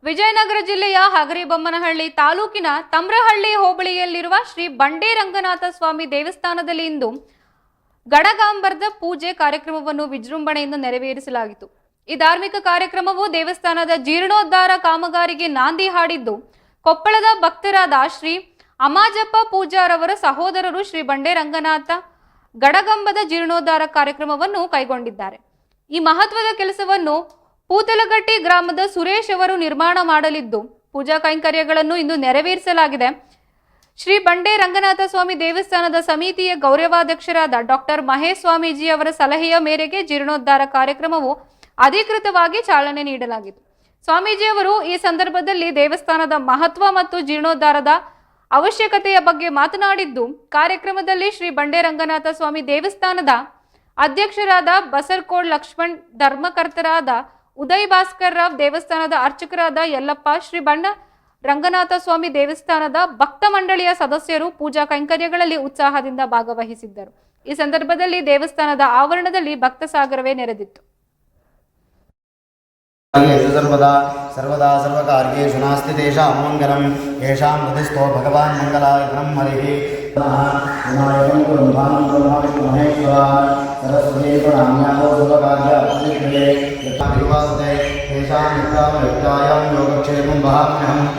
ವಿಜಯನಗರ ಜಿಲ್ಲೆಯ ಹಗರಿಬೊಮ್ಮನಹಳ್ಳಿ ತಾಲೂಕಿನ ತಮ್ರಹಳ್ಳಿ ಹೋಬಳಿಯಲ್ಲಿರುವ ಶ್ರೀ ಬಂಡೆ ರಂಗನಾಥ ಸ್ವಾಮಿ ದೇವಸ್ಥಾನದಲ್ಲಿ ಇಂದು ಗಡಗಾಂಬರದ ಪೂಜೆ ಕಾರ್ಯಕ್ರಮವನ್ನು ವಿಜೃಂಭಣೆಯಿಂದ ನೆರವೇರಿಸಲಾಯಿತು. ಈ ಧಾರ್ಮಿಕ ಕಾರ್ಯಕ್ರಮವು ದೇವಸ್ಥಾನದ ಜೀರ್ಣೋದ್ಧಾರ ಕಾಮಗಾರಿಗೆ ನಾಂದಿ ಹಾಡಿದ್ದು, ಕೊಪ್ಪಳದ ಭಕ್ತರಾದ ಶ್ರೀ ಅಮಾಜಪ್ಪ ಪೂಜಾರವರ ಸಹೋದರರು ಶ್ರೀ ಬಂಡೆ ರಂಗನಾಥ ಗಡಗಂಬದ ಜೀರ್ಣೋದ್ಧಾರ ಕಾರ್ಯಕ್ರಮವನ್ನು ಕೈಗೊಂಡಿದ್ದಾರೆ. ಈ ಮಹತ್ವದ ಕೆಲಸವನ್ನು ಪೂತಲಗಟ್ಟಿ ಗ್ರಾಮದ ಸುರೇಶ್ ಅವರು ನಿರ್ಮಾಣ ಮಾಡಲಿದ್ದು, ಪೂಜಾ ಕೈಂಕರ್ಯಗಳನ್ನು ಇಂದು ನೆರವೇರಿಸಲಾಗಿದೆ. ಶ್ರೀ ಬಂಡೆ ರಂಗನಾಥ ಸ್ವಾಮಿ ದೇವಸ್ಥಾನದ ಸಮಿತಿಯ ಗೌರವಾಧ್ಯಕ್ಷರಾದ ಡಾಕ್ಟರ್ ಮಹೇಶ್ ಸ್ವಾಮೀಜಿ ಅವರ ಸಲಹೆಯ ಮೇರೆಗೆ ಜೀರ್ಣೋದ್ಧಾರ ಕಾರ್ಯಕ್ರಮವು ಅಧಿಕೃತವಾಗಿ ಚಾಲನೆ ನೀಡಲಾಗಿತ್ತು. ಸ್ವಾಮೀಜಿಯವರು ಈ ಸಂದರ್ಭದಲ್ಲಿ ದೇವಸ್ಥಾನದ ಮಹತ್ವ ಮತ್ತು ಜೀರ್ಣೋದ್ಧಾರದ ಅವಶ್ಯಕತೆಯ ಬಗ್ಗೆ ಮಾತನಾಡಿದ್ದು, ಕಾರ್ಯಕ್ರಮದಲ್ಲಿ ಶ್ರೀ ಬಂಡೆ ರಂಗನಾಥ ಸ್ವಾಮಿ ದೇವಸ್ಥಾನದ ಅಧ್ಯಕ್ಷರಾದ ಬಸರ್ಕೋಡ್ ಲಕ್ಷ್ಮಣ್, ಧರ್ಮಕರ್ತರಾದ ಉದಯ್ ಭಾಸ್ಕರ್ ರಾವ್, ದೇವಸ್ಥಾನದ ಅರ್ಚಕರಾದ ಯಲ್ಲಪ್ಪ, ಶ್ರೀ ಬಂಡ ರಂಗನಾಥ ಸ್ವಾಮಿ ದೇವಸ್ಥಾನದ ಭಕ್ತ ಮಂಡಳಿಯ ಸದಸ್ಯರು ಪೂಜಾ ಕೈಂಕರ್ಯಗಳಲ್ಲಿ ಉತ್ಸಾಹದಿಂದ ಭಾಗವಹಿಸಿದ್ದರು. ಈ ಸಂದರ್ಭದಲ್ಲಿ ದೇವಸ್ಥಾನದ ಆವರಣದಲ್ಲಿ ಭಕ್ತ ಸಾಗರವೇ ನೆರೆದಿತ್ತು. सर्वदा सर्वदा सर्वकार्येषु नास्ति तेषां मङ्गलं येषां हृदिस्थो भगवान् मङ्गलाय ब्रह्मरिः विनायकं कुर्मः महेश्वरा सरस्वती प्रणम्याहो सर्वकार्यफलप्रदे यथा विवादते तेषां नित्यां योगक्षेमं वहाम्यहम्